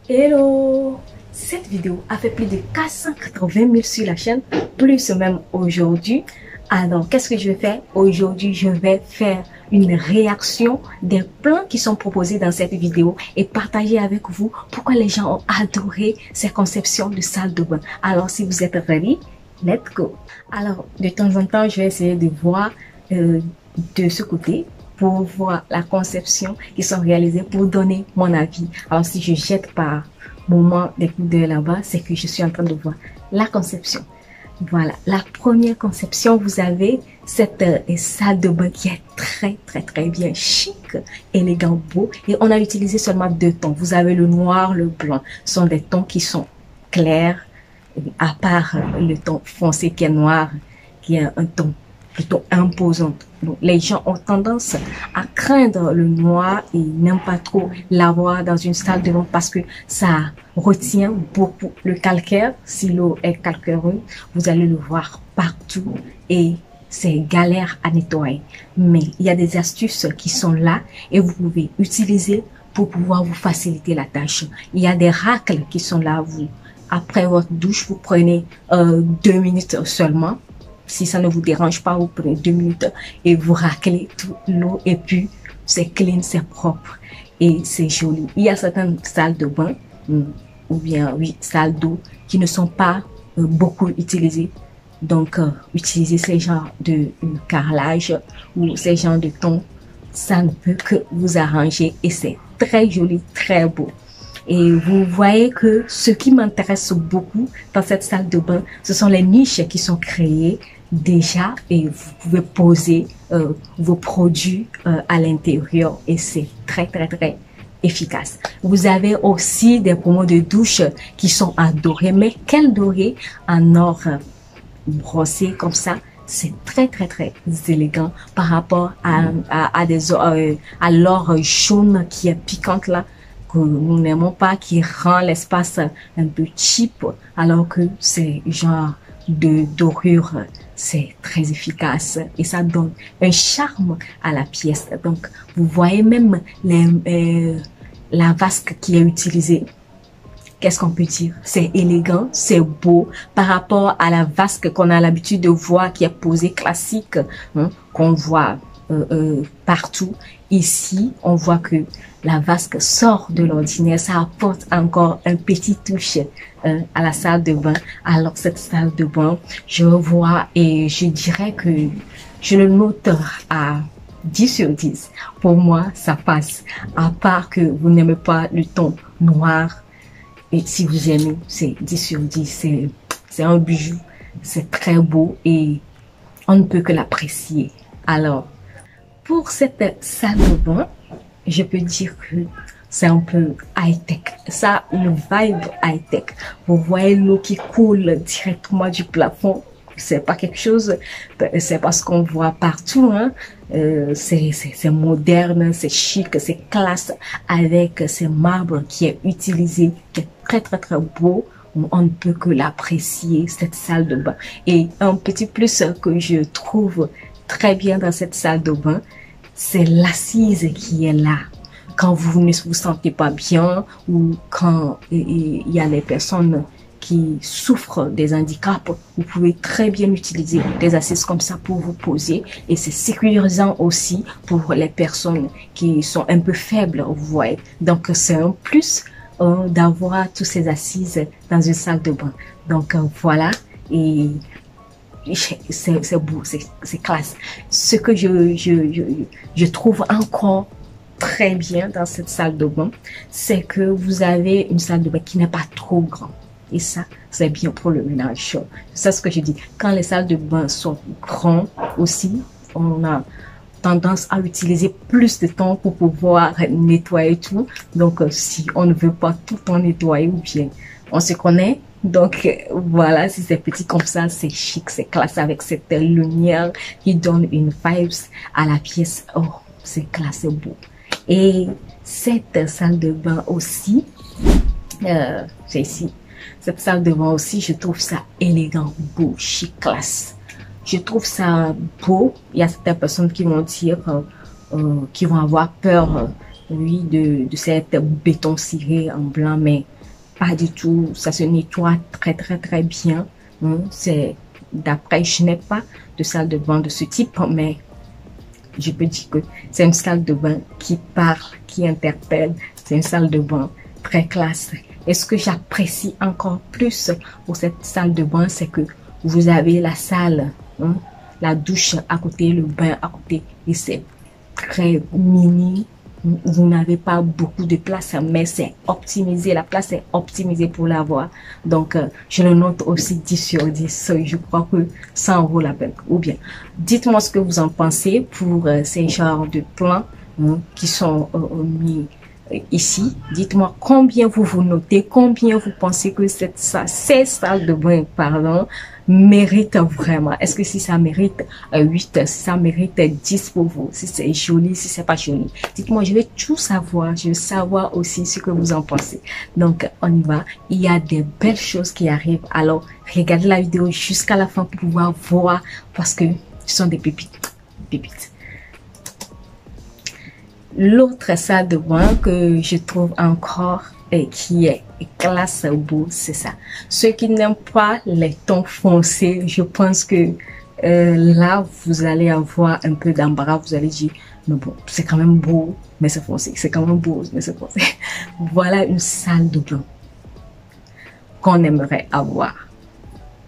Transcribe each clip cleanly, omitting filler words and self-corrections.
Hello! Cette vidéo a fait plus de 480 000 sur la chaîne, plus même aujourd'hui. Alors, qu'est-ce que je vais faire? Aujourd'hui, je vais faire une réaction des plans qui sont proposés dans cette vidéo et partager avec vous pourquoi les gens ont adoré ces conceptions de salle de bain. Alors, si vous êtes ready, let's go! Alors, de temps en temps, je vais essayer de voir de ce côté pour voir la conception qui sont réalisées pour donner mon avis. Alors, si je jette par moment des coups d'œil là-bas, c'est que je suis en train de voir la conception. Voilà, la première conception, vous avez cette salle de bain qui est très bien chic, élégant, beau. Et on a utilisé seulement deux tons. Vous avez le noir, le blanc. Ce sont des tons qui sont clairs, à part le ton foncé qui est noir, qui est un ton plutôt imposant. Donc, les gens ont tendance à craindre le noir et n'aiment pas trop l'avoir dans une salle de bain parce que ça retient beaucoup le calcaire. Si l'eau est calcaireuse, vous allez le voir partout et c'est galère à nettoyer. Mais il y a des astuces qui sont là et vous pouvez utiliser pour pouvoir vous faciliter la tâche. Il y a des racles qui sont là. Vous, après votre douche, vous prenez 2 minutes seulement. Si ça ne vous dérange pas, vous prenez 2 minutes et vous raclez toute l'eau et puis c'est clean, c'est propre et c'est joli. Il y a certaines salles de bain ou bien oui, salles d'eau qui ne sont pas beaucoup utilisées. Donc, utiliser ces genres de carrelage ou ces genres de tons, ça ne peut que vous arranger et c'est très joli, très beau. Et vous voyez que ce qui m'intéresse beaucoup dans cette salle de bain, ce sont les niches qui sont créées déjà et vous pouvez poser vos produits à l'intérieur et c'est très efficace. Vous avez aussi des pommeaux de douche qui sont en doré, mais quel doré en or brossé comme ça. C'est très élégant par rapport à l'or jaune qui est piquante là, que nous n'aimons pas, qui rend l'espace un peu cheap, alors que c'est genre de dorure, c'est très efficace et ça donne un charme à la pièce. Donc, vous voyez même la vasque qui est utilisée. Qu'est-ce qu'on peut dire? C'est élégant, c'est beau par rapport à la vasque qu'on a l'habitude de voir qui est posée classique, hein, qu'on voit partout. Ici, on voit que la vasque sort de l'ordinaire. Ça apporte encore un petit touche à la salle de bain. Alors, cette salle de bain, je vois et je dirais que je le note à 10 sur 10. Pour moi, ça passe. À part que vous n'aimez pas le ton noir. Et si vous aimez, c'est 10 sur 10. C'est un bijou. C'est très beau et on ne peut que l'apprécier. Alors, pour cette salle de bain, je peux dire que c'est un peu high-tech. Ça, le vibe high-tech. Vous voyez l'eau qui coule directement du plafond. C'est pas quelque chose, c'est pas ce qu'on voit partout, hein. C'est moderne, c'est chic, c'est classe avec ces marbres qui est utilisé, qui est très beau. On ne peut que l'apprécier, cette salle de bain. Et un petit plus que je trouve très bien dans cette salle de bain, c'est l'assise qui est là. Quand vous ne vous sentez pas bien ou quand il y a les personnes qui souffrent des handicaps, vous pouvez très bien utiliser des assises comme ça pour vous poser et c'est sécurisant aussi pour les personnes qui sont un peu faibles, vous voyez. Donc c'est un plus d'avoir toutes ces assises dans une salle de bain. Donc voilà, et c'est beau, c'est classe. Ce que je trouve encore très bien dans cette salle de bain, c'est que vous avez une salle de bain qui n'est pas trop grande. Et ça, c'est bien pour le ménage. C'est ce que je dis. Quand les salles de bain sont grandes aussi, on a tendance à utiliser plus de temps pour pouvoir nettoyer tout. Donc, si on ne veut pas tout le temps nettoyer ou bien on se connaît. Donc, voilà, si c'est petit comme ça, c'est chic, c'est classe avec cette lumière qui donne une vibes à la pièce. Oh, c'est classe, c'est beau. Et cette salle de bain aussi, c'est ici. Cette salle de bain aussi, je trouve ça élégant, beau, chic, classe. Je trouve ça beau. Il y a certaines personnes qui vont dire, qui vont avoir peur oui, de cette béton ciré en blanc, mais pas du tout. Ça se nettoie très bien. C'est d'après, je n'ai pas de salle de bain de ce type, mais je peux dire que c'est une salle de bain qui parle, qui interpelle. C'est une salle de bain très classe. Et ce que j'apprécie encore plus pour cette salle de bain, c'est que vous avez la salle, la douche à côté, le bain à côté. Et c'est très mini. Vous n'avez pas beaucoup de place, mais c'est optimisé. La place est optimisée pour l'avoir. Donc, je le note aussi 10 sur 10. Je crois que ça en vaut la peine. Ou bien, dites-moi ce que vous en pensez pour ces genres de plans qui sont mis ici. Dites-moi combien vous notez, combien vous pensez que ces salles de bain, pardon, mérite vraiment. Est-ce que si ça mérite 8, si ça mérite 10 pour vous, si c'est joli, si c'est pas joli. Dites-moi, je vais tout savoir. Je veux savoir aussi ce que vous en pensez. Donc, on y va. Il y a des belles choses qui arrivent. Alors, regardez la vidéo jusqu'à la fin pour pouvoir voir parce que ce sont des pépites. Pépites. L'autre salle de bain que je trouve encore et qui est classe beau, c'est ça. Ceux qui n'aiment pas les tons foncés, je pense que là, vous allez avoir un peu d'embarras. Vous allez dire, mais bon, c'est quand même beau, mais c'est foncé. C'est quand même beau, mais c'est foncé. Voilà une salle de bain qu'on aimerait avoir.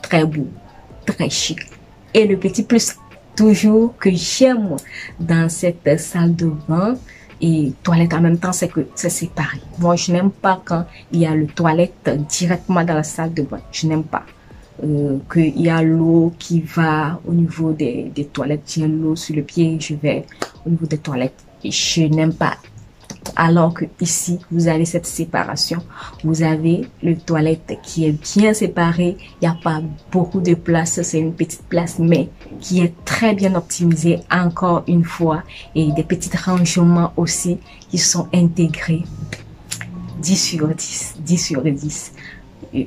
Très beau, très chic. Et le petit plus toujours que j'aime dans cette salle de bain et toilette en même temps, c'est que c'est séparé. Moi, je n'aime pas quand il y a le toilette directement dans la salle de bain. Je n'aime pas qu'il y a l'eau qui va au niveau des toilettes. J'ai l'eau sur le pied, je vais au niveau des toilettes. Et je n'aime pas. Alors que ici, vous avez cette séparation. Vous avez le toilette qui est bien séparé. Il n'y a pas beaucoup de place. C'est une petite place, mais qui est très bien optimisée encore une fois. Et des petits rangements aussi qui sont intégrés. 10 sur 10. 10 sur 10. Et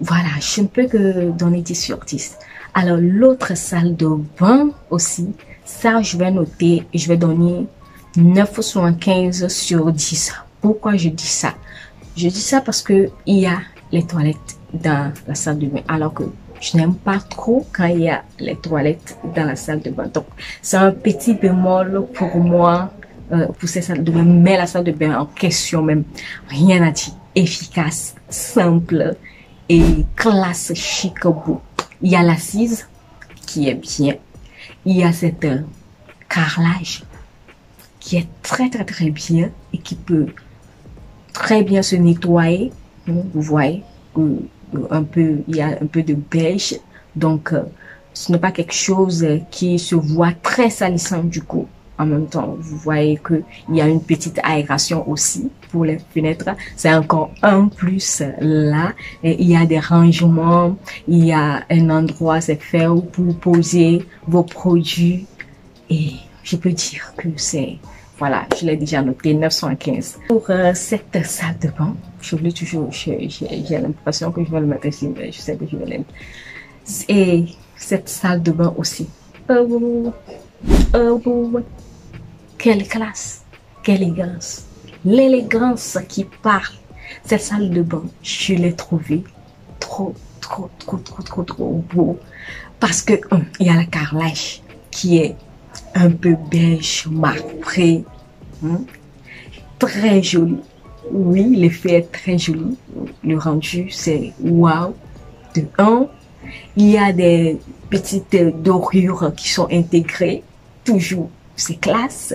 voilà, je ne peux que donner 10 sur 10. Alors, l'autre salle de bain aussi, ça, je vais noter, je vais donner 9,75 sur 10. Pourquoi je dis ça? Je dis ça parce que il y a les toilettes dans la salle de bain, alors que je n'aime pas trop quand il y a les toilettes dans la salle de bain. Donc, c'est un petit bémol pour moi pour ces salles de bain. Mais la salle de bain en question même, rien à dire. Efficace, simple et classe, chic, beau. Il y a l'assise qui est bien. Il y a cette carrelage qui est très bien et qui peut très bien se nettoyer. Vous voyez, il y a un peu de beige. Donc, ce n'est pas quelque chose qui se voit très salissant du coup. En même temps, vous voyez que il y a une petite aération aussi pour les fenêtres. C'est encore un plus là. Et il y a des rangements. Il y a un endroit, c'est fait pour poser vos produits. Et je peux dire que c'est, voilà, je l'ai déjà noté, 915. Pour cette salle de bain, j'oublie toujours, j'ai l'impression que je vais le mettre ici, mais je sais que je vais l'aimer. Et cette salle de bain aussi. Quelle classe, quelle élégance. L'élégance qui parle. Cette salle de bain, je l'ai trouvée trop beau. Parce que il y a la carrelage qui est un peu beige, marbré. Très joli. Oui, l'effet est très joli. Le rendu, c'est waouh. De 1, il y a des petites dorures qui sont intégrées. Toujours, c'est classe.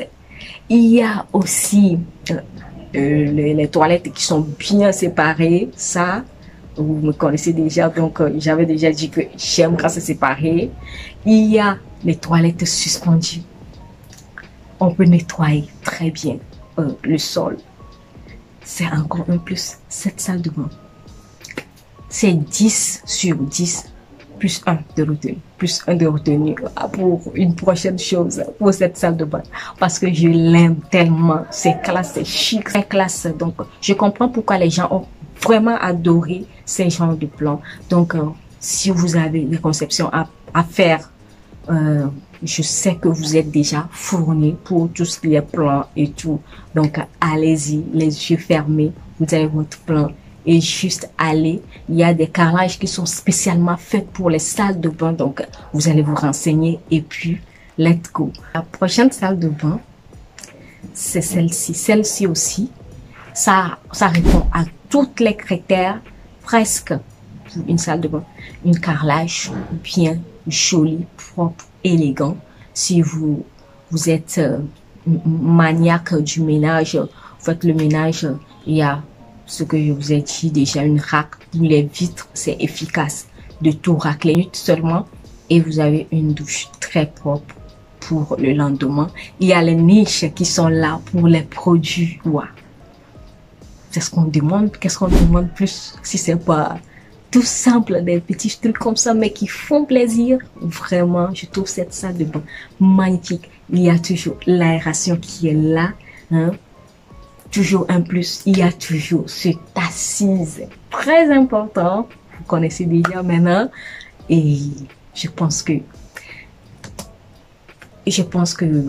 Il y a aussi les toilettes qui sont bien séparées. Ça, vous me connaissez déjà, donc j'avais déjà dit que j'aime quand c'est séparé. Il y a les toilettes suspendues. On peut nettoyer très bien le sol. C'est encore un plus. Cette salle de bain, c'est 10 sur 10. Plus 1 de retenue. Plus 1 de retenue pour une prochaine chose pour cette salle de bain. Parce que je l'aime tellement. C'est classe, c'est chic, c'est classe. Donc, je comprends pourquoi les gens ont vraiment adoré ces genres de plans. Donc, si vous avez des conceptions à faire Je sais que vous êtes déjà fourni pour tout ce qui est plan et tout. Donc, allez-y, les yeux fermés. Vous avez votre plan et juste allez. Il y a des carrelages qui sont spécialement faits pour les salles de bain. Donc, vous allez vous renseigner et puis, let's go. La prochaine salle de bain, c'est celle-ci. Celle-ci aussi, ça répond à tous les critères presque pour une salle de bain. Une carrelage bien joli, propre, élégant. Si vous êtes maniaque du ménage, vous faites le ménage, il y a ce que je vous ai dit déjà, une raclette pour les vitres, c'est efficace de tout racler seulement et vous avez une douche très propre pour le lendemain. Il y a les niches qui sont là pour les produits. Wow. C'est ce qu'on demande. Qu'est-ce qu'on demande plus si c'est pas tout simple, des petits trucs comme ça, mais qui font plaisir. Vraiment, je trouve cette salle de bain magnifique. Il y a toujours l'aération qui est là. Hein. Toujours un plus. Il y a toujours cette assise. Très important. Vous connaissez déjà maintenant. Et je pense que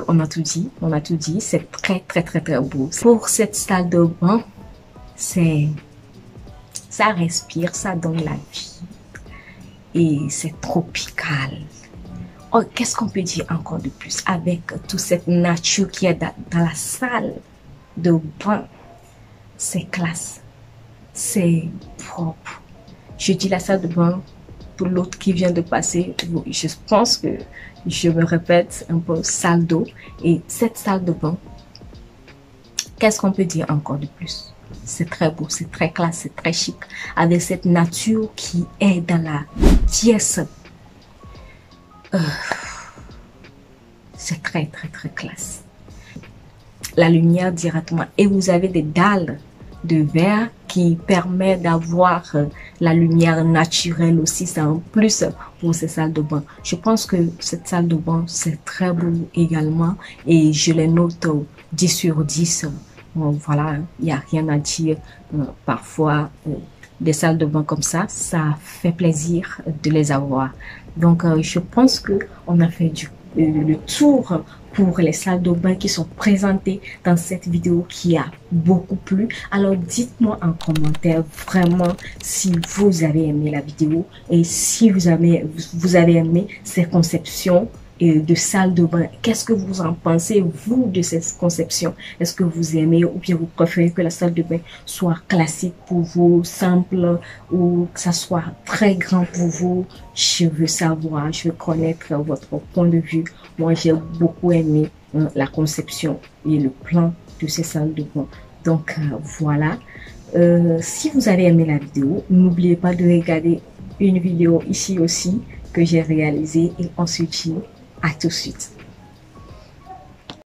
on a tout dit. On a tout dit. C'est très, très, très, très beau. Pour cette salle de bain, ça respire, ça donne la vie et c'est tropical. Oh, qu'est-ce qu'on peut dire encore de plus avec toute cette nature qui est dans la salle de bain? C'est classe, c'est propre. Je dis la salle de bain pour l'autre qui vient de passer. Je pense que je me répète un peu, salle d'eau. Et cette salle de bain, qu'est-ce qu'on peut dire encore de plus? C'est très beau, c'est très classe, c'est très chic. Avec cette nature qui est dans la pièce. C'est très, très, très classe. La lumière directement. Et vous avez des dalles de verre qui permettent d'avoir la lumière naturelle aussi. C'est un plus pour ces salles de bain. Je pense que cette salle de bain, c'est très beau également. Et je les note 10 sur 10. Bon, voilà, il n'y a rien à dire. Parfois, des salles de bain comme ça fait plaisir de les avoir. Donc, je pense que on a fait le tour pour les salles de bain qui sont présentées dans cette vidéo qui a beaucoup plu. Alors, dites-moi en commentaire vraiment si vous avez aimé la vidéo et si vous avez aimé ces conceptions de salle de bain. Qu'est-ce que vous en pensez, vous, de cette conception? Est-ce que vous aimez ou bien vous préférez que la salle de bain soit classique pour vous, simple, ou que ça soit très grand pour vous? Je veux savoir, je veux connaître votre point de vue. Moi, j'ai beaucoup aimé la conception et le plan de ces salles de bain. Donc, voilà. Si vous avez aimé la vidéo, n'oubliez pas de regarder une vidéo ici aussi que j'ai réalisée et on se dit à tout de suite.